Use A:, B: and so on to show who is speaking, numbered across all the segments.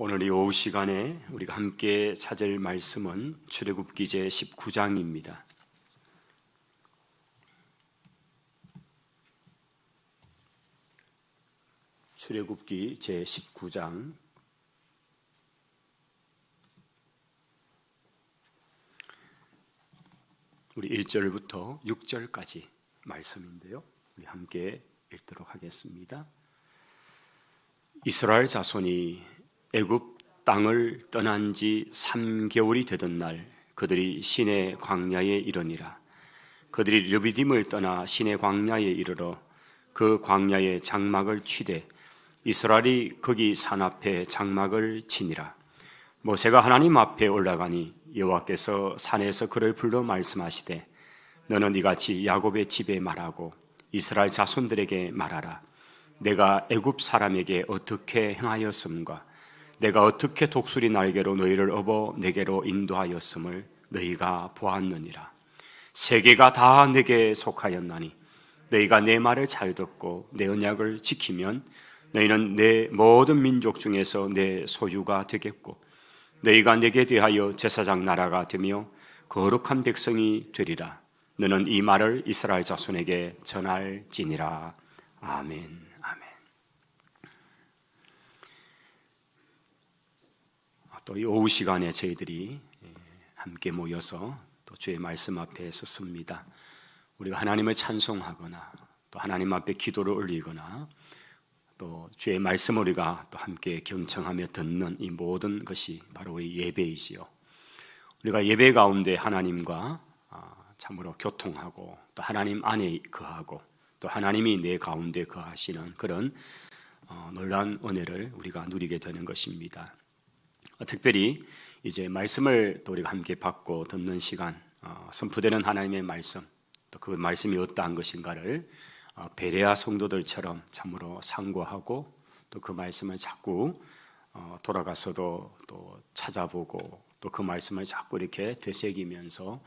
A: 오늘 이 오후 시간에 우리가 함께 찾을 말씀은 출애굽기 제 19장입니다. 출애굽기 제 19장 우리 1절부터 6절까지 말씀인데요. 우리 함께 읽도록 하겠습니다. 이스라엘 자손이 애굽 땅을 떠난 지 3개월이 되던 날 그들이 시내 광야에 이르니라. 그들이 르비딤을 떠나 시내 광야에 이르러 그 광야에 장막을 치되 이스라엘이 거기 산 앞에 장막을 치니라. 모세가 하나님 앞에 올라가니 여호와께서 산에서 그를 불러 말씀하시되 너는 이같이 야곱의 집에 말하고 이스라엘 자손들에게 말하라. 내가 애굽 사람에게 어떻게 행하였음과 내가 어떻게 독수리 날개로 너희를 업어 내게로 인도하였음을 너희가 보았느니라. 세계가 다 내게 속하였나니 너희가 내 말을 잘 듣고 내 언약을 지키면 너희는 내 모든 민족 중에서 내 소유가 되겠고 너희가 내게 대하여 제사장 나라가 되며 거룩한 백성이 되리라. 너는 이 말을 이스라엘 자손에게 전할지니라. 아멘. 또 이 오후 시간에 저희들이 함께 모여서 또 주의 말씀 앞에 섰습니다. 우리가 하나님을 찬송하거나 또 하나님 앞에 기도를 올리거나 또 주의 말씀을 우리가 또 함께 경청하며 듣는 이 모든 것이 바로 이 예배이지요. 우리가 예배 가운데 하나님과 참으로 교통하고 또 하나님 안에 거하고 또 하나님이 내 가운데 거하시는 그런 놀라운 은혜를 우리가 누리게 되는 것입니다. 특별히 이제 말씀을 또 우리가 함께 받고 듣는 시간, 선포되는 하나님의 말씀, 또 그 말씀이 어떠한 것인가를 베레아 성도들처럼 참으로 상고하고 또 그 말씀을 자꾸 돌아가서도 또 찾아보고 또 그 말씀을 자꾸 이렇게 되새기면서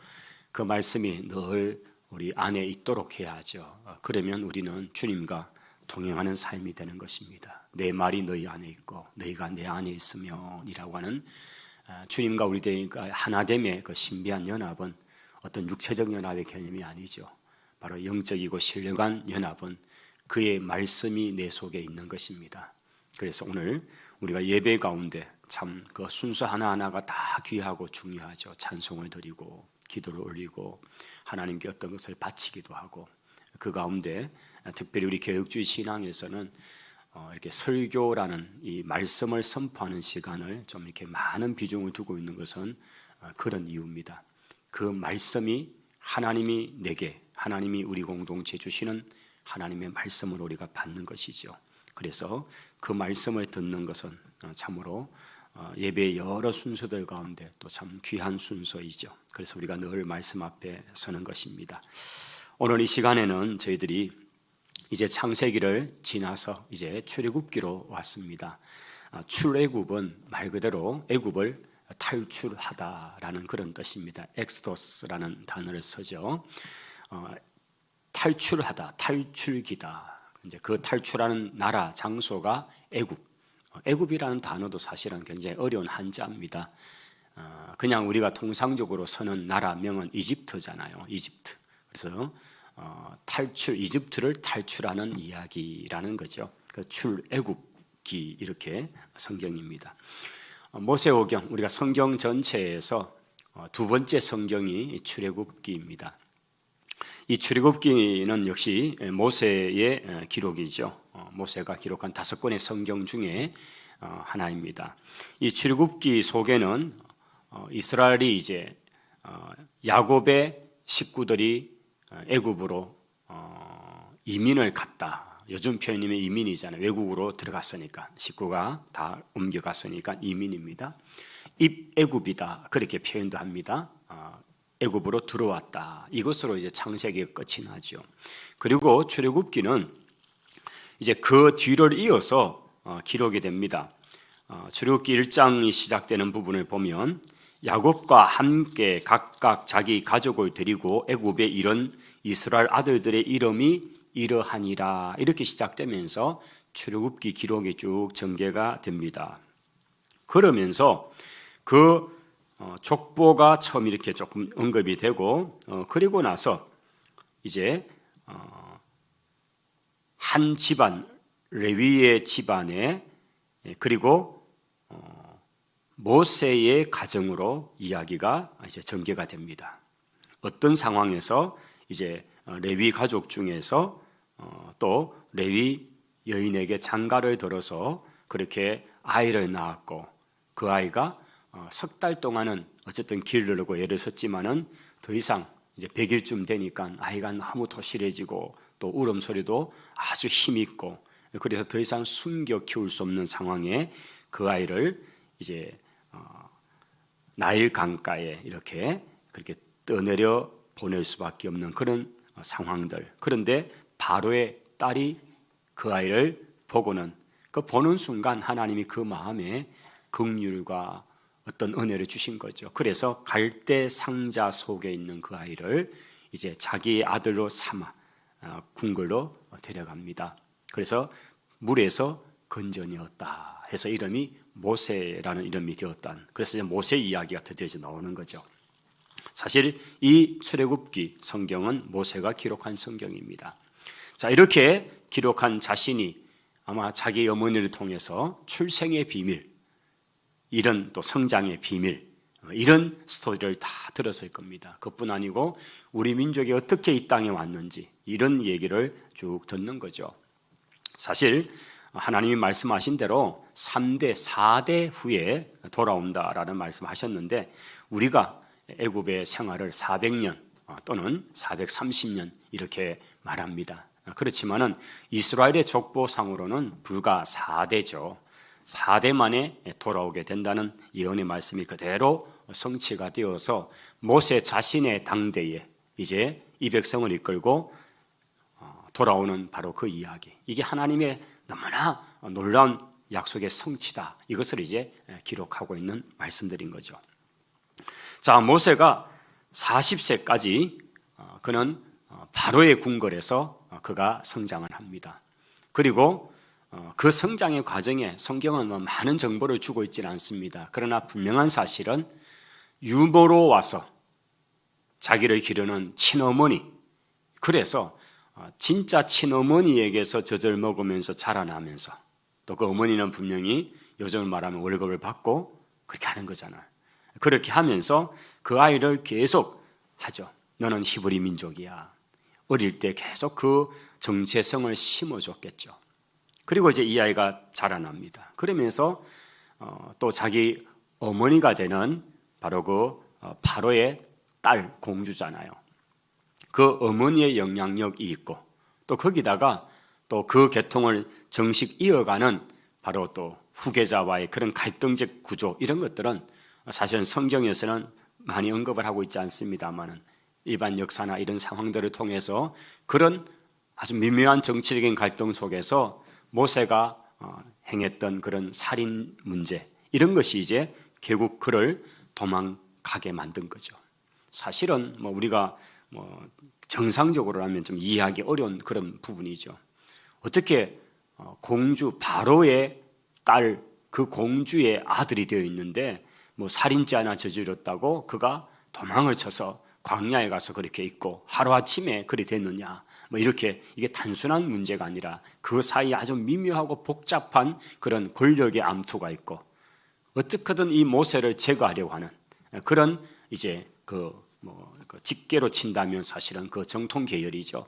A: 그 말씀이 늘 우리 안에 있도록 해야죠. 그러면 우리는 주님과 동행하는 삶이 되는 것입니다. 내 말이 너희 안에 있고 너희가 내 안에 있으면 이라고 하는 주님과 우리 하나됨의 그 신비한 연합은 어떤 육체적 연합의 개념이 아니죠. 바로 영적이고 신령한 연합은 그의 말씀이 내 속에 있는 것입니다. 그래서 오늘 우리가 예배 가운데 참 그 순서 하나하나가 다 귀하고 중요하죠. 찬송을 드리고 기도를 올리고 하나님께 어떤 것을 바치기도 하고 그 가운데 특별히 우리 개혁주의 신앙에서는 이렇게 설교라는 이 말씀을 선포하는 시간을 좀 이렇게 많은 비중을 두고 있는 것은 그런 이유입니다. 그 말씀이 하나님이 내게 하나님이 우리 공동체 주시는 하나님의 말씀을 우리가 받는 것이죠. 그래서 그 말씀을 듣는 것은 참으로 예배의 여러 순서들 가운데 또 참 귀한 순서이죠. 그래서 우리가 늘 말씀 앞에 서는 것입니다. 오늘 이 시간에는 저희들이 이제 창세기를 지나서 이제 출애굽기로 왔습니다. 출애굽은 말 그대로 애굽을 탈출하다라는 그런 뜻입니다. 엑스도스라는 단어를 쓰죠. 탈출하다, 탈출기다. 이제 그 탈출하는 나라 장소가 애굽. 애굽이라는 단어도 사실은 굉장히 어려운 한자입니다. 그냥 우리가 통상적으로 쓰는 나라명은 이집트잖아요. 이집트. 그래서 이집트를 탈출하는 이야기라는 거죠. 그 출애굽기 이렇게 성경입니다. 모세오경 우리가 성경 전체에서 두 번째 성경이 출애굽기입니다. 이 출애굽기는 역시 모세의 기록이죠. 모세가 기록한 5권의 성경 중에 하나입니다. 이 출애굽기 속에는 이스라엘이 이제 야곱의 식구들이 애굽으로 이민을 갔다. 요즘 표현이면 이민이잖아요. 외국으로 들어갔으니까 식구가 다 옮겨갔으니까 이민입니다. 입애굽이다 그렇게 표현도 합니다. 애굽으로 들어왔다. 이것으로 이제 창세기가 끝이 나죠. 그리고 출애굽기는 이제 그 뒤를 이어서 기록이 됩니다. 출애굽기 1장이 시작되는 부분을 보면 야곱과 함께 각각 자기 가족을 데리고 애굽에 이른 이스라엘 아들들의 이름이 이러하니라 이렇게 시작되면서 출애굽기 기록이 쭉 전개가 됩니다. 그러면서 그 족보가 처음 이렇게 조금 언급이 되고 그리고 나서 이제 한 집안 레위의 집안에 그리고 모세의 가정으로 이야기가 이제 전개가 됩니다. 어떤 상황에서 이제 레위 가족 중에서 또 레위 여인에게 장가를 들어서 그렇게 아이를 낳았고 그 아이가 석 달 동안은 어쨌든 길르고 애를 썼지만은 더 이상 이제 100일쯤 되니까 아이가 너무 도실해지고 또 울음소리도 아주 힘있고 그래서 더 이상 숨겨 키울 수 없는 상황에 그 아이를 이제 나일 강가에 이렇게 그렇게 떠내려 보낼 수밖에 없는 그런 상황들. 그런데 바로의 딸이 그 아이를 보고는 그 보는 순간 하나님이 그 마음에 긍휼과 어떤 은혜를 주신 거죠. 그래서 갈대 상자 속에 있는 그 아이를 이제 자기의 아들로 삼아 궁궐로 데려갑니다. 그래서 물에서 건져내었다 해서 이름이 모세라는 이름이 되었다. 그래서 이제 모세 이야기가 드디어 나오는 거죠. 사실 이 출애굽기 성경은 모세가 기록한 성경입니다. 자, 이렇게 기록한 자신이 아마 자기 어머니를 통해서 출생의 비밀, 이런 또 성장의 비밀, 이런 스토리를 다 들었을 겁니다. 그뿐 아니고 우리 민족이 어떻게 이 땅에 왔는지 이런 얘기를 쭉 듣는 거죠. 사실 하나님이 말씀하신 대로 3대, 4대 후에 돌아온다라는 말씀하셨는데 우리가 애굽의 생활을 400년 또는 430년 이렇게 말합니다. 그렇지만은 이스라엘의 족보상으로는 불과 4대죠. 4대 만에 돌아오게 된다는 예언의 말씀이 그대로 성취가 되어서 모세 자신의 당대에 이제 이 백성을 이끌고 돌아오는 바로 그 이야기. 이게 하나님의 너무나 놀라운 약속의 성취다. 이것을 이제 기록하고 있는 말씀들인 거죠. 자, 모세가 40세까지 그는 바로의 궁궐에서 그가 성장을 합니다. 그리고 그 성장의 과정에 성경은 많은 정보를 주고 있지는 않습니다. 그러나 분명한 사실은 유모로 와서 자기를 기르는 친어머니, 그래서 진짜 친어머니에게서 젖을 먹으면서 자라나면서 또 그 어머니는 분명히 요즘을 말하면 월급을 받고 그렇게 하는 거잖아요. 그렇게 하면서 그 아이를 계속 하죠. 너는 히브리 민족이야. 어릴 때 계속 그 정체성을 심어줬겠죠. 그리고 이제 이 아이가 자라납니다. 그러면서 또 자기 어머니가 되는 바로 그 바로의 딸 공주잖아요. 그 어머니의 영향력이 있고 또 거기다가 또 그 계통을 정식 이어가는 바로 또 후계자와의 그런 갈등적 구조 이런 것들은 사실은 성경에서는 많이 언급을 하고 있지 않습니다만은 일반 역사나 이런 상황들을 통해서 그런 아주 미묘한 정치적인 갈등 속에서 모세가 행했던 그런 살인 문제 이런 것이 이제 결국 그를 도망가게 만든 거죠. 사실은 우리가 정상적으로 하면 좀 이해하기 어려운 그런 부분이죠. 어떻게 공주 바로의 딸 그 공주의 아들이 되어 있는데 살인죄 하나 저질렀다고 그가 도망을 쳐서 광야에 가서 그렇게 있고 하루아침에 그리 됐느냐 이렇게 이게 단순한 문제가 아니라 그 사이에 아주 미묘하고 복잡한 그런 권력의 암투가 있고 어떻게든 이 모세를 제거하려고 하는 그런 이제 그 직계로 친다면 사실은 그 정통 계열이죠.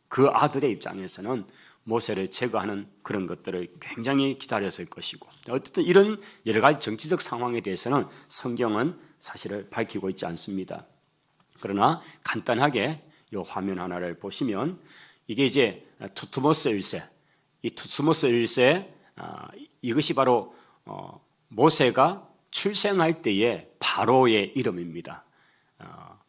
A: 그 아들의 입장에서는 모세를 제거하는 그런 것들을 굉장히 기다렸을 것이고 어쨌든 이런 여러 가지 정치적 상황에 대해서는 성경은 사실을 밝히고 있지 않습니다. 그러나 간단하게 이 화면 하나를 보시면 이게 이제 투트모스 1세, 이 투트모스 1세 이것이 바로 모세가 출생할 때의 바로의 이름입니다.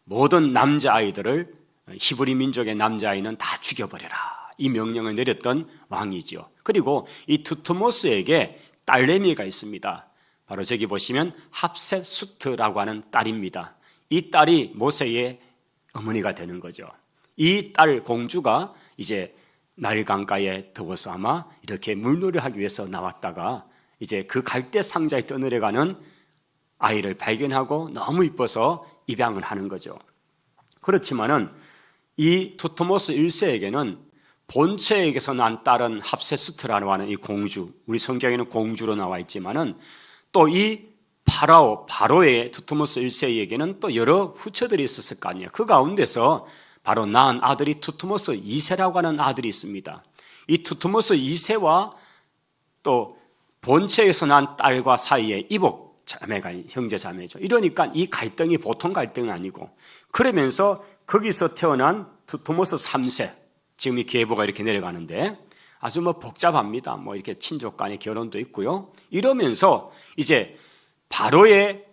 A: 모든 남자아이들을 히브리 민족의 남자아이는 다 죽여버려라 이 명령을 내렸던 왕이죠. 그리고 이 투트모스에게 딸내미가 있습니다. 바로 저기 보시면 합셋수트라고 하는 딸입니다. 이 딸이 모세의 어머니가 되는 거죠. 이 딸 공주가 이제 나일 강가에 더워서 아마 이렇게 물놀이를 하기 위해서 나왔다가 이제 그 갈대 상자에 떠내려가는 아이를 발견하고 너무 이뻐서 입양을 하는 거죠. 그렇지만은 이 투토모스 1세에게는 본체에게서 난 딸은 합세수트라고 하는 이 공주, 우리 성경에는 공주로 나와 있지만은 또 이 바로의 투토모스 1세에게는 또 여러 후처들이 있었을 거 아니에요. 그 가운데서 바로 낳은 아들이 투토모스 2세라고 하는 아들이 있습니다. 이 투토모스 2세와 또 본체에서 난 딸과 사이에 이복 자매가 형제 자매죠. 이러니까 이 갈등이 보통 갈등은 아니고, 그러면서 거기서 태어난 투토모스 3세, 지금 이 계보가 이렇게 내려가는데 아주 복잡합니다. 이렇게 친족 간의 결혼도 있고요. 이러면서 이제 바로의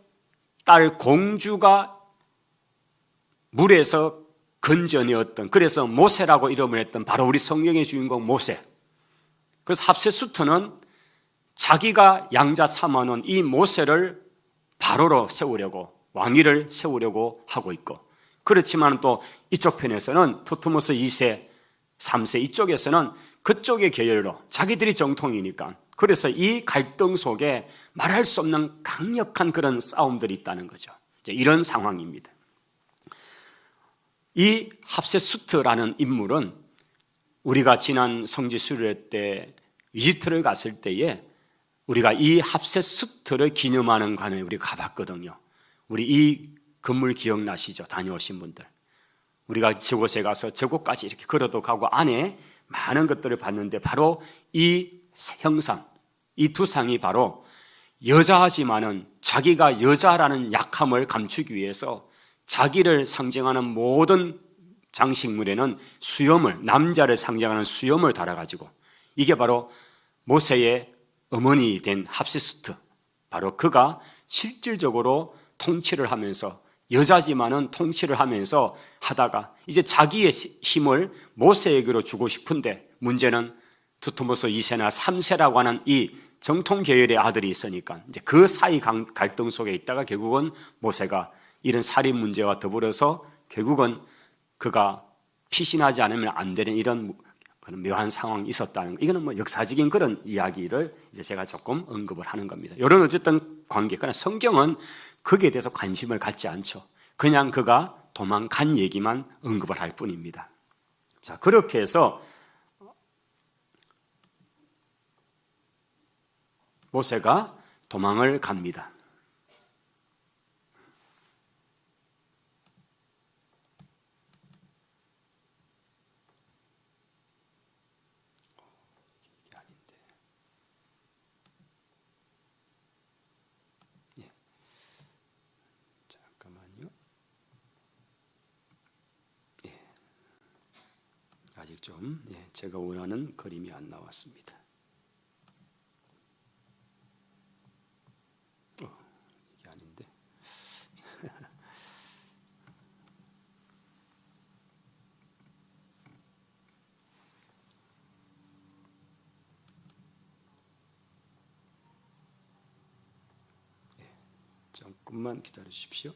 A: 딸 공주가 물에서 건져내었던, 그래서 모세라고 이름을 했던 바로 우리 성경의 주인공 모세. 그래서 합세수트는 자기가 양자 삼아놓은 이 모세를 바로로 세우려고, 왕위를 세우려고 하고 있고, 그렇지만 또 이쪽 편에서는 투트모스 2세, 3세 이쪽에서는 그쪽의 계열로 자기들이 정통이니까, 그래서 이 갈등 속에 말할 수 없는 강력한 그런 싸움들이 있다는 거죠. 이런 상황입니다. 이 합세수트라는 인물은 우리가 지난 성지 수련회 때 이집트를 갔을 때에 우리가 이 합세수트를 기념하는 관에 우리가 가봤거든요. 우리 이 건물 기억나시죠? 다녀오신 분들. 우리가 저곳에 가서 저곳까지 이렇게 걸어도 가고 안에 많은 것들을 봤는데, 바로 이 형상, 이 두 상이 바로 여자하지만은 자기가 여자라는 약함을 감추기 위해서 자기를 상징하는 모든 장식물에는 수염을, 남자를 상징하는 수염을 달아가지고, 이게 바로 모세의 어머니 된 합세수트, 바로 그가 실질적으로 통치를 하면서, 여자지만은 통치를 하면서 하다가 이제 자기의 힘을 모세에게로 주고 싶은데, 문제는 투토모스 2세나 3세라고 하는 이 정통 계열의 아들이 있으니까 이제 그 사이 갈등 속에 있다가 결국은 모세가 이런 살인 문제와 더불어서 결국은 그가 피신하지 않으면 안 되는 이런 묘한 상황이 있었다는 거. 이거는 역사적인 그런 이야기를 이제 제가 조금 언급을 하는 겁니다. 이런 어쨌든 관계. 그러나 성경은 거기에 대해서 관심을 갖지 않죠. 그냥 그가 도망간 얘기만 언급을 할 뿐입니다. 자, 그렇게 해서 모세가 도망을 갑니다. 아직 좀 제가 원하는 그림이 안 나왔습니다. 이게 아닌데. 조금만 기다려 주십시오.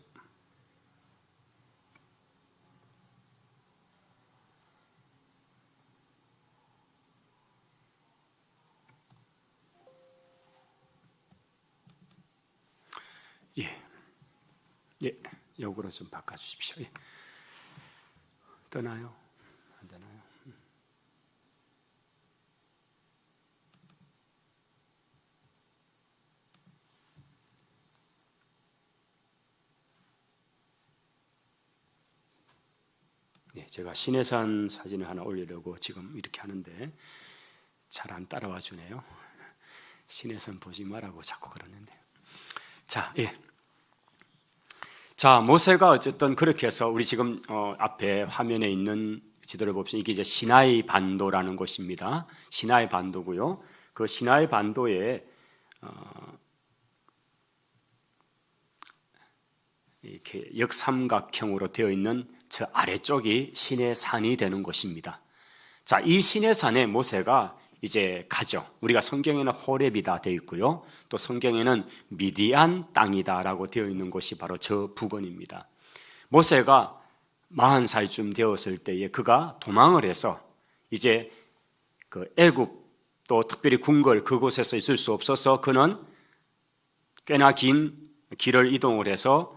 A: 요거로 좀 바꿔주십시오. 떠나요? 안 되나요? 제가 시내산 사진을 하나 올리려고 지금 이렇게 하는데 잘 안 따라와 주네요. 시내산 보지 말라고 자꾸 그러는데. 자, 모세가 어쨌든 그렇게 해서 우리 지금 앞에 화면에 있는 지도를 보시면 이게 이제 시나이 반도라는 곳입니다. 시나이 반도고요. 그 시나이 반도에 이렇게 역삼각형으로 되어 있는 저 아래쪽이 시내산이 되는 곳입니다. 자, 이 시내산에 모세가 이제 가죠. 우리가 성경에는 호렙이다 되어 있고요. 또 성경에는 미디안 땅이다라고 되어 있는 곳이 바로 저 부근입니다. 모세가 40살쯤 되었을 때에 그가 도망을 해서 이제 그 애굽 또 특별히 궁궐 그곳에서 있을 수 없어서 그는 꽤나 긴 길을 이동을 해서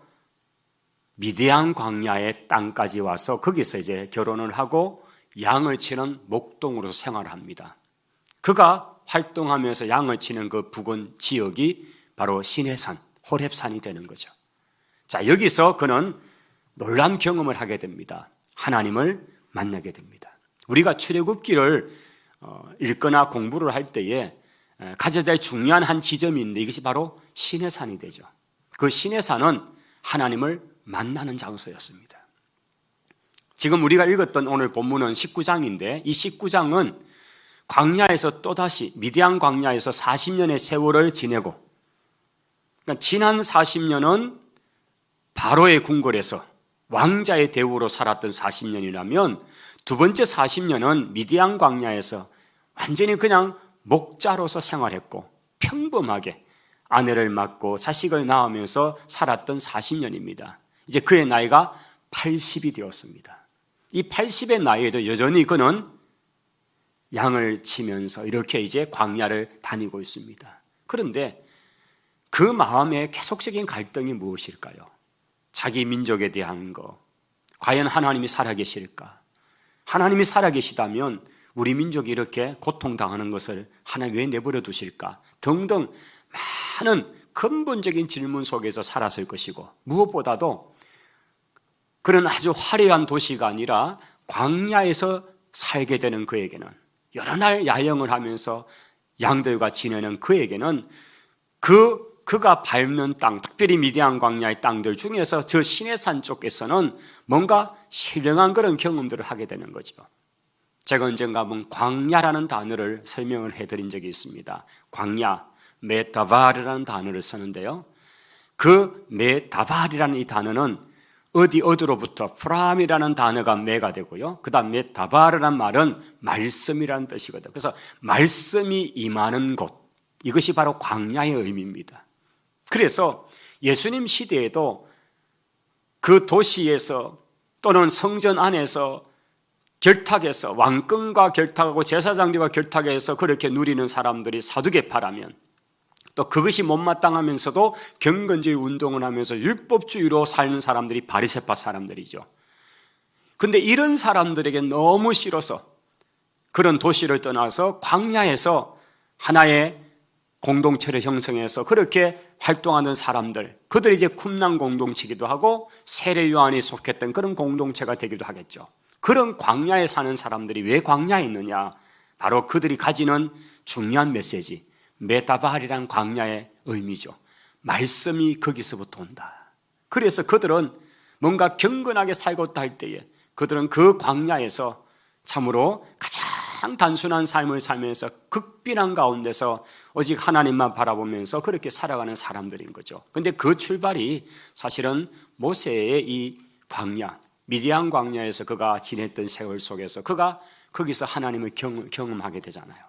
A: 미디안 광야의 땅까지 와서 거기서 이제 결혼을 하고 양을 치는 목동으로 생활을 합니다. 그가 활동하면서 양을 치는 그 부근 지역이 바로 시내산, 호렙산이 되는 거죠. 자, 여기서 그는 놀라운 경험을 하게 됩니다. 하나님을 만나게 됩니다. 우리가 출애굽기를 읽거나 공부를 할 때에 가져야 될 중요한 한 지점이 있는데 이것이 바로 시내산이 되죠. 그 시내산은 하나님을 만나는 장소였습니다. 지금 우리가 읽었던 오늘 본문은 19장인데 이 19장은 광야에서 또다시 미디안 광야에서 40년의 세월을 지내고, 그러니까 지난 40년은 바로의 궁궐에서 왕자의 대우로 살았던 40년이라면 두 번째 40년은 미디안 광야에서 완전히 그냥 목자로서 생활했고 평범하게 아내를 맡고 자식을 낳으면서 살았던 40년입니다. 이제 그의 나이가 80이 되었습니다. 이 80의 나이에도 여전히 그는 양을 치면서 이렇게 이제 광야를 다니고 있습니다. 그런데 그 마음의 계속적인 갈등이 무엇일까요? 자기 민족에 대한 거, 과연 하나님이 살아계실까? 하나님이 살아계시다면 우리 민족이 이렇게 고통당하는 것을 하나님 왜 내버려 두실까? 등등 많은 근본적인 질문 속에서 살았을 것이고, 무엇보다도 그런 아주 화려한 도시가 아니라 광야에서 살게 되는 그에게는, 여러 날 야영을 하면서 양들과 지내는 그에게는 그가 밟는 땅, 특별히 미디안 광야의 땅들 중에서 저 시내산 쪽에서는 뭔가 신령한 그런 경험들을 하게 되는 거죠. 제가 언젠가 한번 광야라는 단어를 설명을 해드린 적이 있습니다. 광야, 메타바르라는 단어를 쓰는데요. 그 메타바르라는 이 단어는 어디로부터 프람이라는 단어가 메가 되고요. 그 다음 메타바르라는 말은 말씀이라는 뜻이거든요. 그래서 말씀이 임하는 곳, 이것이 바로 광야의 의미입니다. 그래서 예수님 시대에도 그 도시에서 또는 성전 안에서 결탁해서 왕권과 결탁하고 제사장들과 결탁해서 그렇게 누리는 사람들이 사두개파라면, 또 그것이 못마땅하면서도 경건주의 운동을 하면서 율법주의로 사는 사람들이 바리새파 사람들이죠. 그런데 이런 사람들에게 너무 싫어서 그런 도시를 떠나서 광야에서 하나의 공동체를 형성해서 그렇게 활동하는 사람들, 그들이 이제 쿰난 공동체이기도 하고 세례 요한이 속했던 그런 공동체가 되기도 하겠죠. 그런 광야에 사는 사람들이 왜 광야에 있느냐? 바로 그들이 가지는 중요한 메시지, 메타바리란 광야의 의미죠. 말씀이 거기서부터 온다. 그래서 그들은 뭔가 경건하게 살고 있다 할 때에 그들은 그 광야에서 참으로 가장 단순한 삶을 살면서 극빈한 가운데서 오직 하나님만 바라보면서 그렇게 살아가는 사람들인 거죠. 그런데 그 출발이 사실은 모세의 이 광야, 미디안 광야에서 그가 지냈던 세월 속에서 그가 거기서 하나님을 경험하게 되잖아요.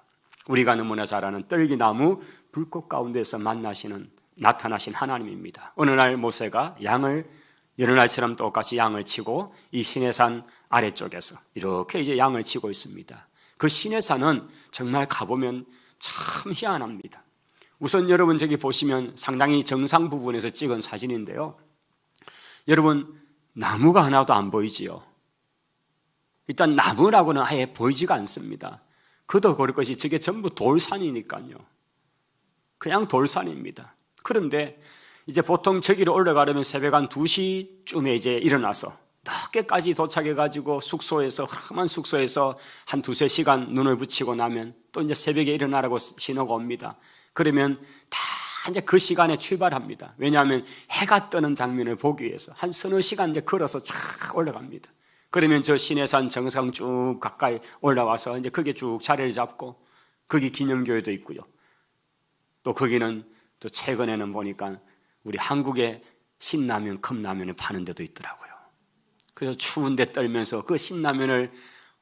A: 우리가 너무나 잘 아는 떨기나무 불꽃 가운데서 나타나신 하나님입니다. 어느 날 모세가 양을 여러 날처럼 똑같이 양을 치고 이 시내산 아래쪽에서 이렇게 이제 양을 치고 있습니다. 그 시내산은 정말 가보면 참 희한합니다. 우선 여러분 저기 보시면 상당히 정상 부분에서 찍은 사진인데요. 여러분 나무가 하나도 안 보이지요. 일단 나무라고는 아예 보이지가 않습니다. 그도 그럴 것이 저게 전부 돌산이니까요. 그냥 돌산입니다. 그런데 이제 보통 저기로 올라가려면 새벽 한 2시쯤에 이제 일어나서 늦게까지 도착해가지고 숙소에서, 험한 숙소에서 한 2-3시간 눈을 붙이고 나면 또 이제 새벽에 일어나라고 신호가 옵니다. 그러면 다 이제 그 시간에 출발합니다. 왜냐하면 해가 뜨는 장면을 보기 위해서 한 서너 시간 이제 걸어서 쫙 올라갑니다. 그러면 저 시내산 정상 쭉 가까이 올라와서 이제 거기에 쭉 자리를 잡고, 거기 기념교회도 있고요. 또 거기는 또 최근에는 보니까 우리 한국의 신라면, 컵라면을 파는 데도 있더라고요. 그래서 추운데 떨면서 그 신라면을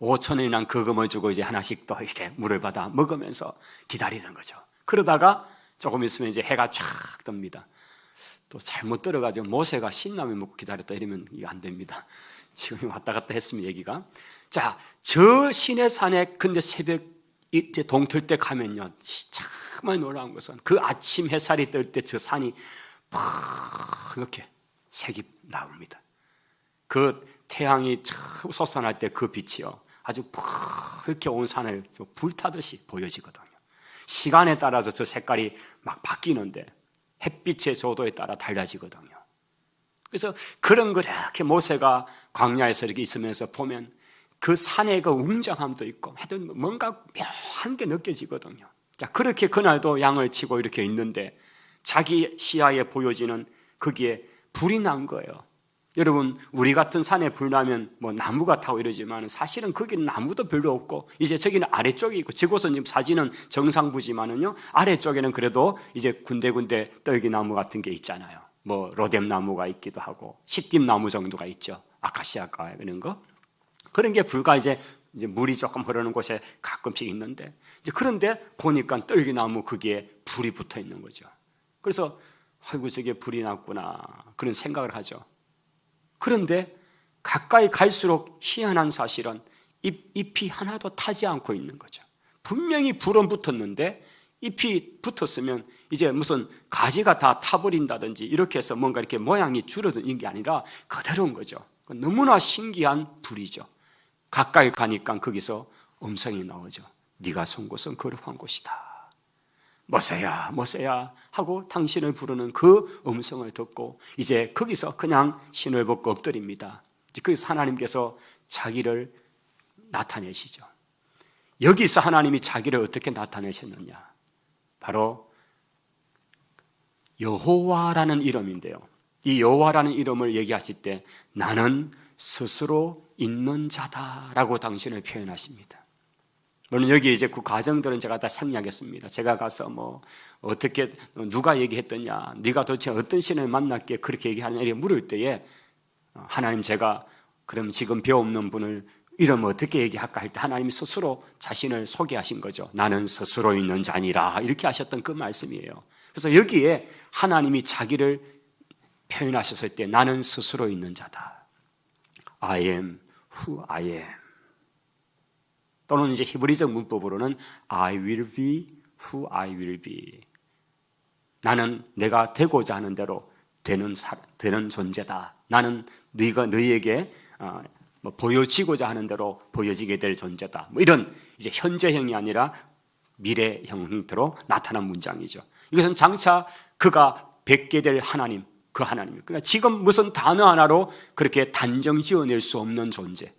A: 5,000원이나 거금을 주고 이제 하나씩 또 이렇게 물을 받아 먹으면서 기다리는 거죠. 그러다가 조금 있으면 이제 해가 쫙 뜹니다. 또 잘못 들어가지고 모세가 신라면 먹고 기다렸다 이러면 이거 안 됩니다. 지금 왔다 갔다 했으면 얘기가. 자, 저 시내산에 근데 새벽 이제 동틀 때 가면요, 정말 놀라운 것은 그 아침 햇살이 뜰 때 저 산이 이렇게 색이 나옵니다. 그 태양이 처음 솟아날 때 그 빛이요, 아주 이렇게 온 산을 불타듯이 보여지거든요. 시간에 따라서 저 색깔이 막 바뀌는데 햇빛의 조도에 따라 달라지거든요. 그래서 그런 걸 이렇게 모세가 광야에서 이렇게 있으면서 보면 그 산의 그 웅장함도 있고 하여튼 뭔가 묘한 게 느껴지거든요. 자, 그렇게 그날도 양을 치고 이렇게 있는데 자기 시야에 보여지는 거기에 불이 난 거예요. 여러분, 우리 같은 산에 불 나면 뭐 나무가 타고 이러지만 사실은 거기는 나무도 별로 없고 이제 저기는 아래쪽에 있고, 저곳은 지금 사진은 정상부지만은요, 아래쪽에는 그래도 이제 군데군데 떨기나무 같은 게 있잖아요. 뭐 로뎀나무가 있기도 하고 시띠나무 정도가 있죠. 아카시아가 이런 거. 그런 게 불과 이제 물이 조금 흐르는 곳에 가끔씩 있는데, 이제 그런데 보니까 떨기나무 거기에 불이 붙어 있는 거죠. 그래서 아이고 저게 불이 났구나 그런 생각을 하죠. 그런데 가까이 갈수록 희한한 사실은 잎이 하나도 타지 않고 있는 거죠. 분명히 불은 붙었는데 잎이 붙었으면 이제 무슨 가지가 다 타버린다든지 이렇게 해서 뭔가 이렇게 모양이 줄어든 게 아니라 그대로인 거죠. 너무나 신기한 불이죠. 가까이 가니까 거기서 음성이 나오죠. 네가 선 곳은 거룩한 곳이다. 모세야 모세야 하고 당신을 부르는 그 음성을 듣고 이제 거기서 그냥 신을 벗고 엎드립니다. 그래서 하나님께서 자기를 나타내시죠. 여기서 하나님이 자기를 어떻게 나타내셨느냐, 바로 여호와라는 이름인데요, 이 여호와라는 이름을 얘기하실 때 나는 스스로 있는 자다라고 당신을 표현하십니다. 물론 여기 이제 그 과정들은 제가 다 생략했습니다. 제가 가서 뭐 어떻게 누가 얘기했더냐, 네가 도대체 어떤 신을 만났기에 그렇게 얘기하느냐 이렇게 물을 때에 하나님, 제가 그럼 지금 배우 없는 분을 이름 어떻게 얘기할까 할 때 하나님이 스스로 자신을 소개하신 거죠. 나는 스스로 있는 자니라 이렇게 하셨던 그 말씀이에요. 그래서 여기에 하나님이 자기를 표현하셨을 때 나는 스스로 있는 자다. I am who I am. 또는 이제 히브리적 문법으로는 I will be who I will be. 나는 내가 되고자 하는 대로 되는 존재다. 나는 네가 너희에게 뭐 보여지고자 하는 대로 보여지게 될 존재다. 뭐 이런 이제 현재형이 아니라 미래형 형태로 나타난 문장이죠. 이것은 장차 그가 뵙게 될 하나님, 그 하나님. 그러니까 지금 무슨 단어 하나로 그렇게 단정 지어낼 수 없는 존재.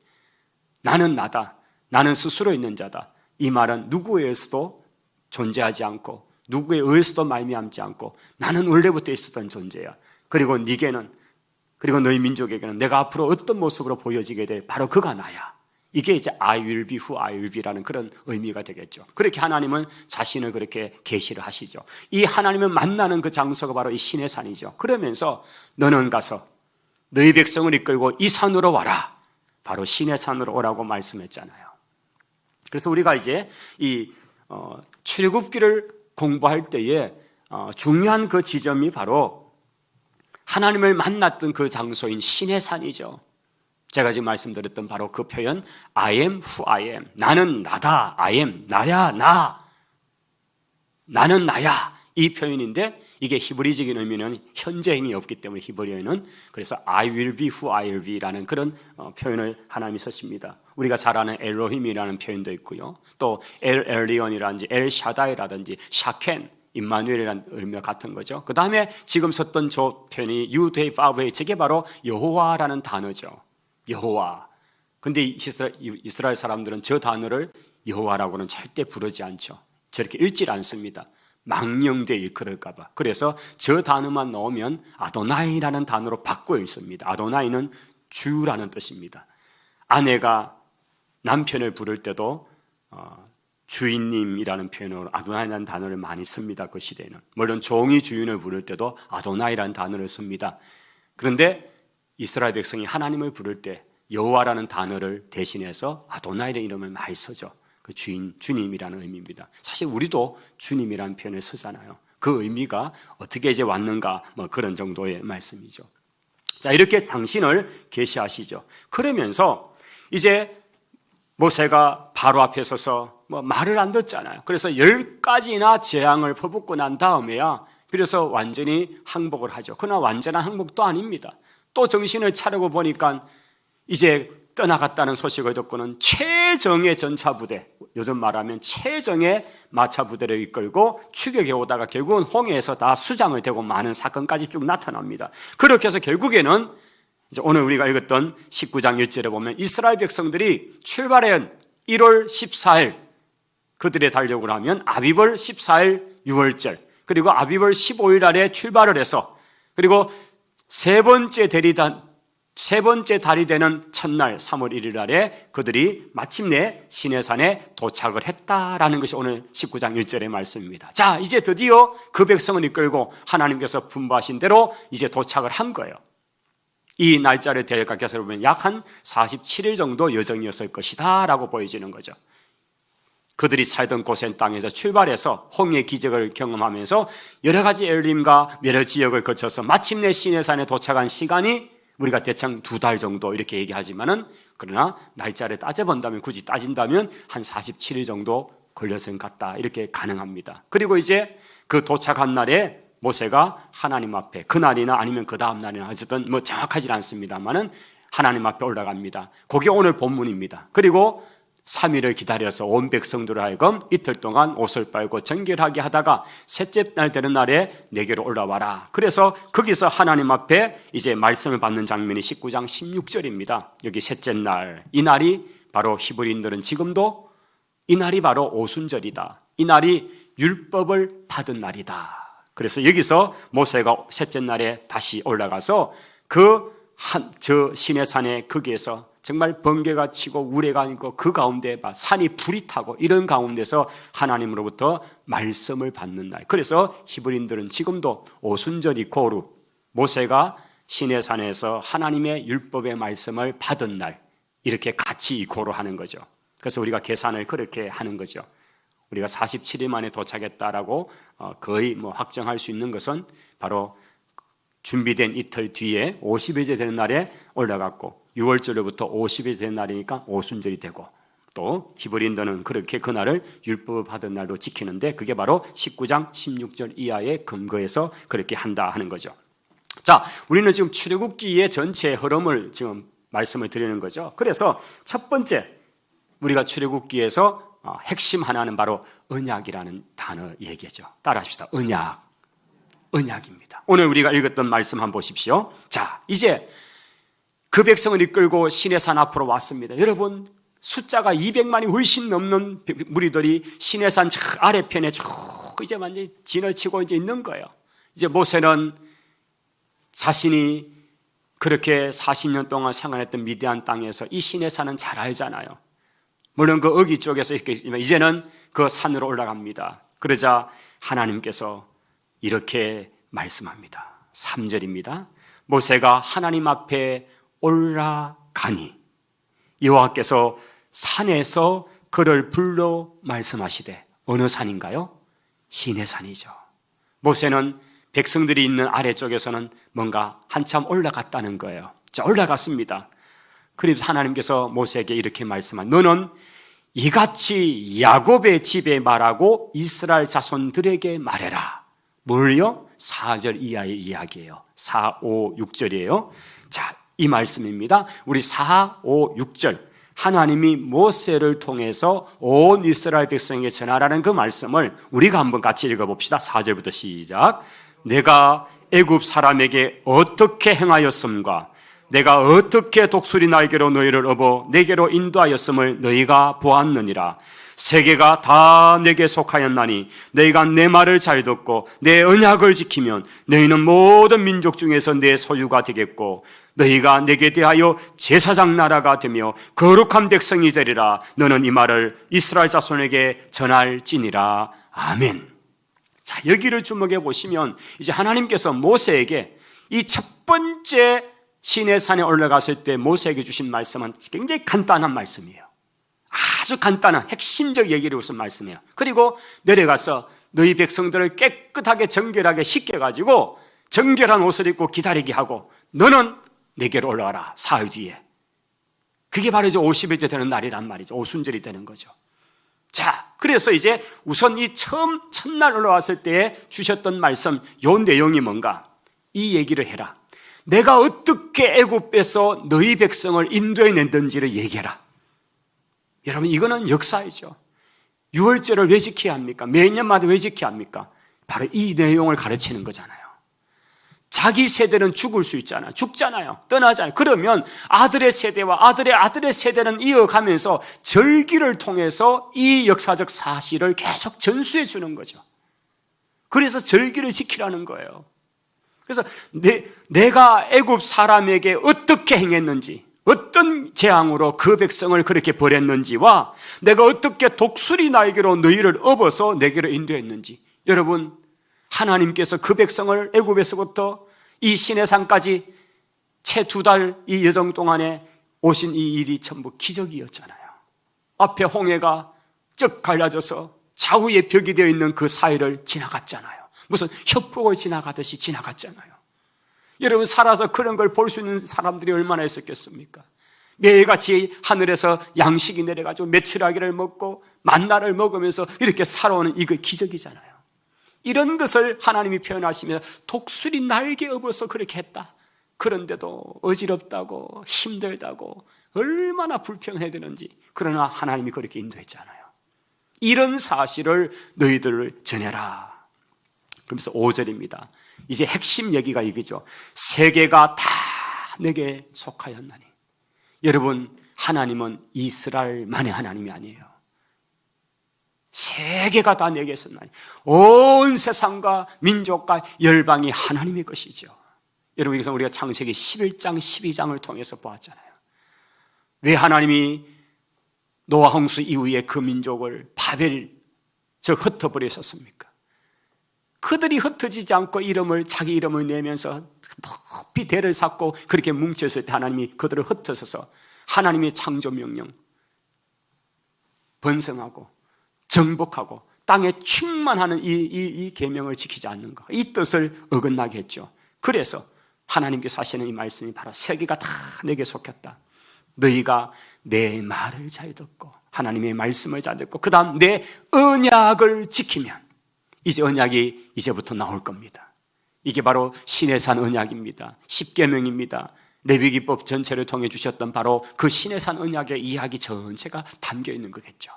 A: 나는 나다. 나는 스스로 있는 자다. 이 말은 누구에 의해서도 존재하지 않고 누구에 의해서도 말미암지 않고 나는 원래부터 있었던 존재야. 그리고 네게는, 그리고 너희 민족에게는 내가 앞으로 어떤 모습으로 보여지게 될 바로 그가 나야. 이게 이제 I will be who I will be라는 그런 의미가 되겠죠. 그렇게 하나님은 자신을 그렇게 계시를 하시죠. 이 하나님을 만나는 그 장소가 바로 이 시내 산이죠. 그러면서 너는 가서 너희 백성을 이끌고 이 산으로 와라. 바로 시내 산으로 오라고 말씀했잖아요. 그래서 우리가 이제 이 출애굽기를 공부할 때에 중요한 그 지점이 바로 하나님을 만났던 그 장소인 시내 산이죠. 제가 지금 말씀드렸던 바로 그 표현 I am who I am. 나는 나다. I am 나야 나. 나는 나야. 이 표현인데 이게 히브리적인 의미는 현재형이 없기 때문에 히브리어에는 그래서 I will be who I will be라는 그런 표현을 하나님이 쓰십니다. 우리가 잘 아는 엘로힘이라는 표현도 있고요. 또 엘 엘리온이라든지 엘 샤다이라든지 샤켄, 임마누엘이라는 의미와 같은 거죠. 그 다음에 지금 썼던 저 표현이 유데이 파브의 저게 바로 여호와라는 단어죠. 여호와. 근데 이스라엘 사람들은 저 단어를 여호와라고는 절대 부르지 않죠. 저렇게 읽질 않습니다. 망령되어 일컬을까 봐. 그래서 저 단어만 넣으면 아도나이라는 단어로 바꿔 있습니다. 아도나이는 주라는 뜻입니다. 아내가 남편을 부를 때도 주인님이라는 표현으로 아도나이라는 단어를 많이 씁니다. 그 시대에는. 물론 종이 주인을 부를 때도 아도나이라는 단어를 씁니다. 그런데 이스라엘 백성이 하나님을 부를 때 여호와라는 단어를 대신해서 아도나이라는 이름을 많이 쓰죠. 그 주님이라는 의미입니다. 사실 우리도 주님이라는 표현을 쓰잖아요. 그 의미가 어떻게 이제 왔는가, 뭐 그런 정도의 말씀이죠. 자, 이렇게 당신을 계시하시죠. 그러면서 이제 모세가 바로 앞에 서서 말을 안 듣잖아요. 그래서 10가지나 재앙을 퍼붓고 난 다음에야 비로소 완전히 항복을 하죠. 그러나 완전한 항복도 아닙니다. 또 정신을 차리고 보니까 이제 떠나갔다는 소식을 듣고는 최정의 전차부대, 요즘 말하면 최정의 마차부대를 이끌고 추격해 오다가 결국은 홍해에서 다 수장을 대고 많은 사건까지 쭉 나타납니다. 그렇게 해서 결국에는 이제 오늘 우리가 읽었던 19장 1절에 보면 이스라엘 백성들이 출발한 1월 14일 그들의 달력으로 하면 아비벌 14일 6월절, 그리고 아비벌 15일 날에 출발을 해서, 그리고 세 번째 달이 되는 첫날 3월 1일 날에 그들이 마침내 시내산에 도착을 했다라는 것이 오늘 19장 1절의 말씀입니다. 자, 이제 드디어 그 백성을 이끌고 하나님께서 분부하신 대로 이제 도착을 한 거예요. 이 날짜를 대략해서 보면 약 한 47일 정도 여정이었을 것이다 라고 보여지는 거죠. 그들이 살던 고센 땅에서 출발해서 홍해 기적을 경험하면서 여러 가지 엘림과 여러 지역을 거쳐서 마침내 시내산에 도착한 시간이 우리가 대충 2달 정도 이렇게 얘기하지만은, 그러나 날짜를 따져본다면, 굳이 따진다면 한 47일 정도 걸렸을 것 같다 이렇게 가능합니다. 그리고 이제 그 도착한 날에 모세가 하나님 앞에, 그날이나 아니면 그 다음 날이나 어쨌든 정확하지 않습니다만은 하나님 앞에 올라갑니다. 그게 오늘 본문입니다. 그리고 3일을 기다려서 온 백성들을 하여금 이틀 동안 옷을 빨고 정결하게 하다가 셋째 날 되는 날에 내게로 올라와라. 그래서 거기서 하나님 앞에 이제 말씀을 받는 장면이 19장 16절입니다. 여기 셋째 날, 이 날이 바로 히브리인들은 지금도 이 날이 바로 오순절이다. 이 날이 율법을 받은 날이다. 그래서 여기서 모세가 셋째 날에 다시 올라가서 저 시내산에 거기에서 정말 번개가 치고 우레가 있고 그 가운데 산이 불이 타고 이런 가운데서 하나님으로부터 말씀을 받는 날. 그래서 히브리인들은 지금도 오순절 이코르, 모세가 시내산에서 하나님의 율법의 말씀을 받은 날, 이렇게 같이 이코르 하는 거죠. 그래서 우리가 계산을 그렇게 하는 거죠. 우리가 47일 만에 도착했다라고 거의 확정할 수 있는 것은 바로 준비된 이틀 뒤에 50일째 되는 날에 올라갔고, 6월절로부터 50일 된 날이니까 오순절이 되고, 또 히브리인들은 그렇게 그날을 율법을 받은 날로 지키는데, 그게 바로 19장 16절 이하의 근거에서 그렇게 한다 하는 거죠. 자, 우리는 지금 출애굽기의 전체 흐름을 지금 말씀을 드리는 거죠. 그래서 첫 번째 우리가 출애굽기에서 핵심 하나는 바로 언약이라는 단어 얘기죠. 따라하십시다. 언약입니다. 오늘 우리가 읽었던 말씀 한번 보십시오. 자, 이제 그 백성을 이끌고 시내산 앞으로 왔습니다. 여러분, 숫자가 200만이 훨씬 넘는 무리들이 시내산 저 아래편에 쭉 이제 완전히 지나치고 이제 있는 거예요. 이제 모세는 자신이 그렇게 40년 동안 생활했던 미디안 땅에서 이 시내산은 잘 알잖아요. 물론 그 어기 쪽에서 있겠지만 이제는 그 산으로 올라갑니다. 그러자 하나님께서 이렇게 말씀합니다. 3절입니다. 모세가 하나님 앞에 올라가니 여호와께서 산에서 그를 불러 말씀하시되, 어느 산인가요? 시내산이죠. 모세는 백성들이 있는 아래쪽에서는 뭔가 한참 올라갔다는 거예요. 자, 올라갔습니다. 그래서 하나님께서 모세에게 이렇게 말씀한, 너는 이같이 야곱의 집에 말하고 이스라엘 자손들에게 말해라. 뭘요? 4절 이하의 이야기예요. 4, 5, 6절이에요. 자, 이 말씀입니다. 우리 4, 5, 6절 하나님이 모세를 통해서 온 이스라엘 백성에게 전하라는 그 말씀을 우리가 한번 같이 읽어봅시다. 4절부터 시작. 내가 애굽 사람에게 어떻게 행하였음과 내가 어떻게 독수리 날개로 너희를 업어 내게로 인도하였음을 너희가 보았느니라. 세계가 다 내게 속하였나니 너희가 내 말을 잘 듣고 내 언약을 지키면 너희는 모든 민족 중에서 내 소유가 되겠고 너희가 내게 대하여 제사장 나라가 되며 거룩한 백성이 되리라. 너는 이 말을 이스라엘 자손에게 전할지니라. 아멘. 자, 여기를 주목해 보시면 이제 하나님께서 모세에게 이 첫 번째 시내산에 올라갔을 때 모세에게 주신 말씀은 굉장히 간단한 말씀이에요. 아주 간단한 핵심적 얘기를 무슨 말씀이에요. 그리고 내려가서 너희 백성들을 깨끗하게 정결하게 씻겨가지고 정결한 옷을 입고 기다리게 하고 너는 내게로 올라와라. 사흘 뒤에. 그게 바로 이제 50일째 되는 날이란 말이죠. 오순절이 되는 거죠. 자, 그래서 이제 우선 이 처음 첫날 올라왔을 때 주셨던 말씀, 요 내용이 뭔가? 이 얘기를 해라. 내가 어떻게 애굽에서 너희 백성을 인도해 냈는지를 얘기해라. 여러분, 이거는 역사이죠. 유월절을 왜 지켜야 합니까? 매년마다 왜 지켜야 합니까? 바로 이 내용을 가르치는 거잖아요. 자기 세대는 죽을 수 있잖아요. 죽잖아요. 떠나잖아요. 그러면 아들의 세대와 아들의 세대는 이어가면서 절기를 통해서 이 역사적 사실을 계속 전수해 주는 거죠. 그래서 절기를 지키라는 거예요. 그래서 내가 애굽 사람에게 어떻게 행했는지, 어떤 재앙으로 그 백성을 그렇게 벌였는지와 내가 어떻게 독수리 날개로 너희를 업어서 내게로 인도했는지, 여러분, 하나님께서 그 백성을 애굽에서부터 이 시내산까지 채 2달 이 여정 동안에 오신 이 일이 전부 기적이었잖아요. 앞에 홍해가 쩍 갈라져서 좌우에 벽이 되어 있는 그 사이를 지나갔잖아요. 무슨 협곡을 지나가듯이 지나갔잖아요. 여러분, 살아서 그런 걸 볼 수 있는 사람들이 얼마나 있었겠습니까? 매일같이 하늘에서 양식이 내려가지고 메추라기를 먹고 만나를 먹으면서 이렇게 살아오는 이거 기적이잖아요. 이런 것을 하나님이 표현하시면서 독수리 날개 업어서 그렇게 했다. 그런데도 어지럽다고 힘들다고 얼마나 불평해야 되는지, 그러나 하나님이 그렇게 인도했잖아요. 이런 사실을 너희들을 전해라. 그러면서 5절입니다. 이제 핵심 얘기가 이거죠. 세계가 다 내게 속하였나니. 여러분, 하나님은 이스라엘만의 하나님이 아니에요. 세계가 다 내게 있었나니. 온 세상과 민족과 열방이 하나님의 것이죠. 여러분, 여기서 우리가 창세기 11장 12장을 통해서 보았잖아요. 왜 하나님이 노아 홍수 이후에 그 민족을 바벨 흩어버리셨습니까? 그들이 흩어지지 않고 자기 이름을 내면서 높이 대를 쌓고 그렇게 뭉쳤을 때 하나님이 그들을 흩어져서 하나님의 창조 명령, 번성하고 정복하고 땅에 충만하는 이 계명을 지키지 않는 것, 이 뜻을 어긋나게 했죠. 그래서 하나님께서 하시는 이 말씀이 바로 세계가 다 내게 속했다. 너희가 내 말을 잘 듣고 하나님의 말씀을 잘 듣고 그 다음 내 언약을 지키면, 이제 언약이 이제부터 나올 겁니다. 이게 바로 시내산 언약입니다. 십계명입니다. 레위기법 전체를 통해 주셨던 바로 그 시내산 언약의 이야기 전체가 담겨 있는 거겠죠.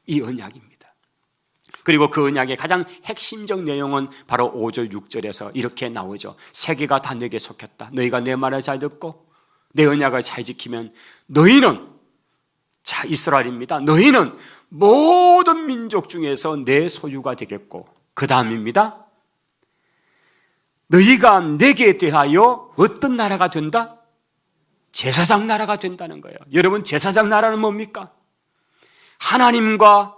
A: 이 언약입니다. 그리고 그 언약의 가장 핵심적 내용은 바로 5절 6절에서 이렇게 나오죠. 세계가 다 내게 속했다. 너희가 내 말을 잘 듣고 내 언약을 잘 지키면 너희는, 자, 이스라엘입니다. 너희는 모든 민족 중에서 내 소유가 되겠고, 그 다음입니다. 너희가 내게 대하여 어떤 나라가 된다? 제사장 나라가 된다는 거예요. 여러분, 제사장 나라는 뭡니까? 하나님과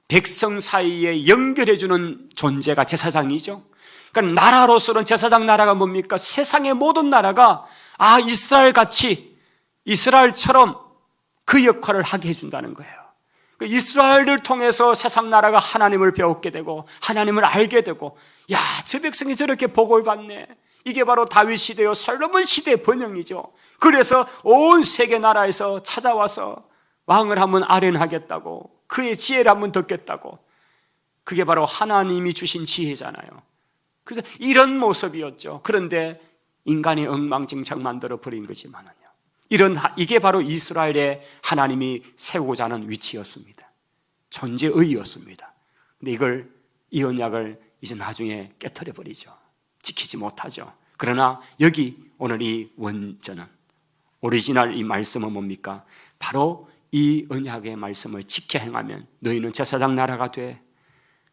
A: 백성 사이에 연결해주는 존재가 제사장이죠. 그러니까 나라로서는 제사장 나라가 뭡니까? 세상의 모든 나라가 이스라엘같이, 이스라엘처럼 그 역할을 하게 해준다는 거예요. 이스라엘을 통해서 세상 나라가 하나님을 배웠게 되고 하나님을 알게 되고, 야, 저 백성이 저렇게 복을 받네. 이게 바로 다윗 시대요 솔로몬 시대의 번영이죠. 그래서 온 세계 나라에서 찾아와서 왕을 한번 아련하겠다고, 그의 지혜를 한번 듣겠다고. 그게 바로 하나님이 주신 지혜잖아요. 그러니까 이런 모습이었죠. 그런데 인간이 엉망진창 만들어 버린 거지만은요, 이게 바로 이스라엘의 하나님이 세우고자 하는 위치였습니다. 존재의였습니다. 근데 이 언약을 이제 나중에 깨트려 버리죠. 지키지 못하죠. 그러나 여기 오늘 이 원전은, 오리지널 이 말씀은 뭡니까? 바로 이 언약의 말씀을 지켜 행하면 너희는 제사장 나라가 돼.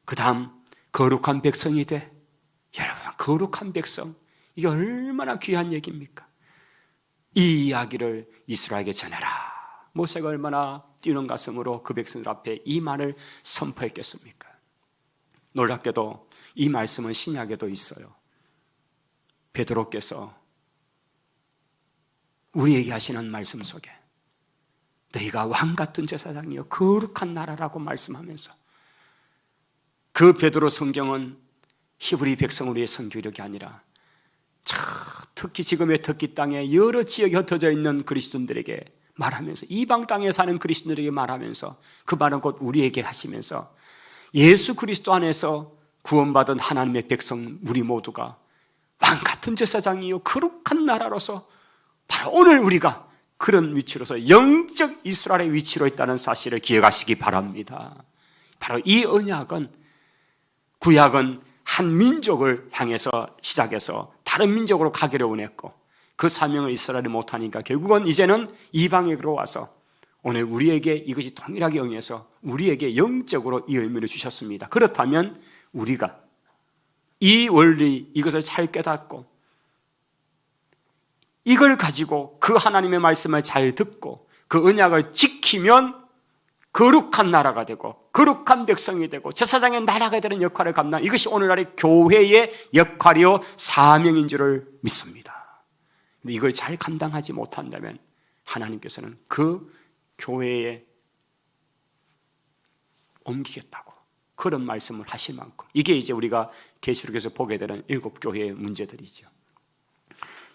A: 그 다음 거룩한 백성이 돼. 여러분, 거룩한 백성, 이게 얼마나 귀한 얘기입니까? 이 이야기를 이스라엘에게 전해라. 모세가 얼마나 뛰는 가슴으로 그 백성들 앞에 이 말을 선포했겠습니까? 놀랍게도 이 말씀은 신약에도 있어요. 베드로께서 우리에게 하시는 말씀 속에 너희가 왕같은 제사장이요 거룩한 나라라고 말씀하면서, 그 베드로 성경은 히브리 백성을 위해 선교력이 아니라 특히 지금의 터키 땅에 여러 지역에 흩어져 있는 그리스도인들에게 말하면서, 이방 땅에 사는 그리스도인들에게 말하면서, 그 말은 곧 우리에게 하시면서, 예수 그리스도 안에서 구원받은 하나님의 백성 우리 모두가 왕같은 제사장이요 거룩한 나라로서 바로 오늘 우리가 그런 위치로서 영적 이스라엘의 위치로 있다는 사실을 기억하시기 바랍니다. 바로 이 언약은, 구약은 한 민족을 향해서 시작해서 다른 민족으로 가기를 원했고, 그 사명을 이스라엘이 못하니까 결국은 이제는 이방에게로 와서 오늘 우리에게 이것이 동일하게 응해서 우리에게 영적으로 이 의미를 주셨습니다. 그렇다면 우리가 이 원리, 이것을 잘 깨닫고 이걸 가지고 그 하나님의 말씀을 잘 듣고 그 언약을 지키면 거룩한 나라가 되고 거룩한 백성이 되고 제사장의 나라가 되는 역할을 감당하는, 이것이 오늘날의 교회의 역할이요 사명인 줄을 믿습니다. 근데 이걸 잘 감당하지 못한다면 하나님께서는 그 교회에 옮기겠다고 그런 말씀을 하실 만큼, 이게 이제 우리가 계시록에서 보게 되는 7교회의 문제들이죠.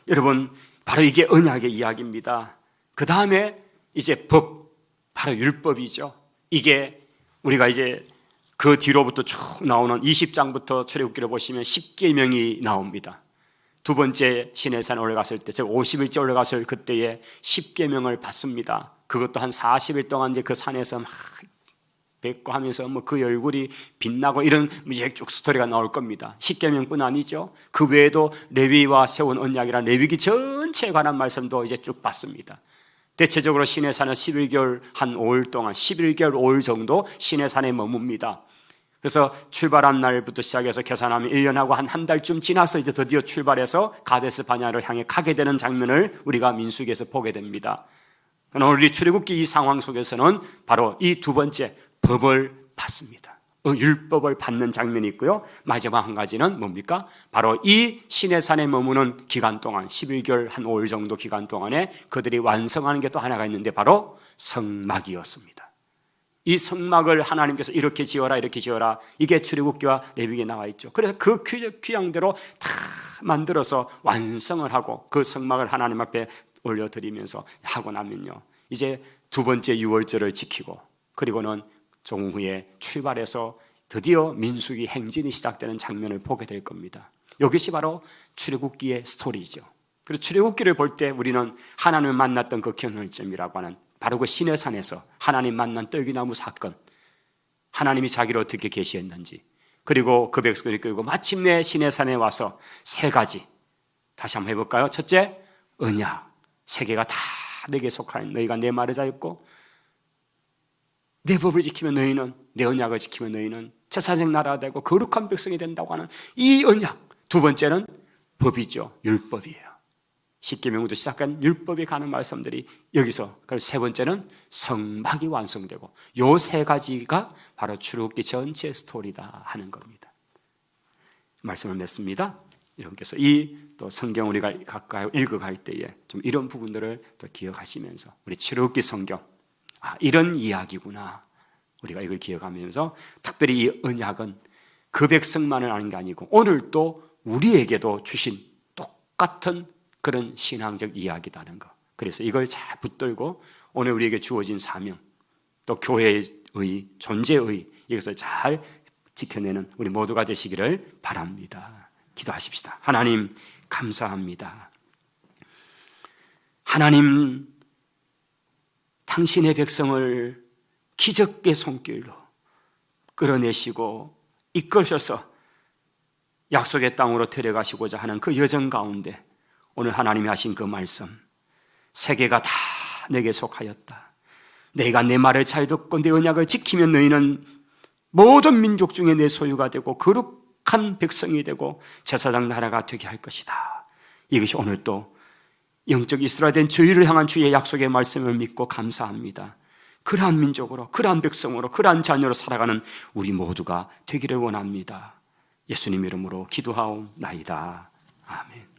A: 여러분, 바로 이게 언약의 이야기입니다. 그 다음에 이제 법, 바로 율법이죠. 이게 우리가 이제 그 뒤로부터 쭉 나오는 20장부터 출애굽기를 보시면 10계명이 나옵니다. 두 번째 시내산 올라갔을 때, 즉 50일째 올라갔을 그때에 10계명을 받습니다. 그것도 한 40일 동안 이제 그 산에서 막 뵙고 하면서 뭐 그 얼굴이 빛나고 이런 쭉 스토리가 나올 겁니다. 10계명뿐 아니죠. 그 외에도 레위와 세운 언약이라는 레위기 전체에 관한 말씀도 이제 쭉 받습니다. 대체적으로 시내산은 11개월 한 5일 동안 11개월 5일 정도 시내산에 머뭅니다. 그래서 출발한 날부터 시작해서 계산하면 1년하고 한 달쯤 지나서 이제 드디어 출발해서 가데스 바냐를 향해 가게 되는 장면을 우리가 민수기에서 보게 됩니다. 오늘 우리 출애굽기 이 상황 속에서는 바로 이 두 번째 법을 받습니다. 율법을 받는 장면이 있고요. 마지막 한 가지는 뭡니까? 바로 이 시내산에 머무는 기간 동안 11개월 한 5일 정도 기간 동안에 그들이 완성하는 게 또 하나가 있는데 바로 성막이었습니다. 이 성막을 하나님께서 이렇게 지어라 이렇게 지어라, 이게 출애굽기와 레위기에 나와 있죠. 그래서 그 규양대로 다 만들어서 완성을 하고 그 성막을 하나님 앞에 올려드리면서 하고 나면요, 이제 두 번째 유월절을 지키고 그리고는 조금 후에 출발해서 드디어 민수기 행진이 시작되는 장면을 보게 될 겁니다. 이것이 바로 출애굽기의 스토리죠. 그래서 출애굽기를 볼 때 우리는 하나님을 만났던 그 경혈점이라고 하는 바로 그 시내산에서 하나님 만난 떨기나무 사건, 하나님이 자기를 어떻게 계시했는지, 그리고 그 백성을 끌고 마침내 시내산에 와서 세 가지, 다시 한번 해볼까요? 첫째, 언약, 세계가 다 내게 속하는, 너희가 내 말을 자였고 내 법을 지키면 너희는, 내 언약을 지키면 너희는 제사장 나라가 되고 거룩한 백성이 된다고 하는 이 언약. 두 번째는 법이죠. 율법이에요. 십계명부터 시작한 율법에 관한 말씀들이 여기서, 그리고 세 번째는 성막이 완성되고, 요 세 가지가 바로 출애굽기 전체 스토리다 하는 겁니다. 말씀을 맺습니다. 여러분께서 이 또 성경 우리가 가까이 읽어갈 때에 좀 이런 부분들을 또 기억하시면서 우리 출애굽기 성경, 이런 이야기구나, 우리가 이걸 기억하면서 특별히 이 언약은 그 백성만을 아는 게 아니고 오늘 또 우리에게도 주신 똑같은 그런 신앙적 이야기다는 것. 그래서 이걸 잘 붙들고 오늘 우리에게 주어진 사명, 또 교회의 존재의 이것을 잘 지켜내는 우리 모두가 되시기를 바랍니다. 기도하십시다. 하나님 감사합니다. 하나님, 당신의 백성을 기적의 손길로 끌어내시고 이끄셔서 약속의 땅으로 데려가시고자 하는 그 여정 가운데 오늘 하나님이 하신 그 말씀, 세계가 다 내게 속하였다. 내가 내 말을 잘 듣고 내 언약을 지키면 너희는 모든 민족 중에 내 소유가 되고 거룩한 백성이 되고 제사장 나라가 되게 할 것이다. 이것이 오늘 또 영적 이스라엘 된 저희를 향한 주의 약속의 말씀을 믿고 감사합니다. 그러한 민족으로, 그러한 백성으로, 그러한 자녀로 살아가는 우리 모두가 되기를 원합니다. 예수님 이름으로 기도하옵나이다. 아멘.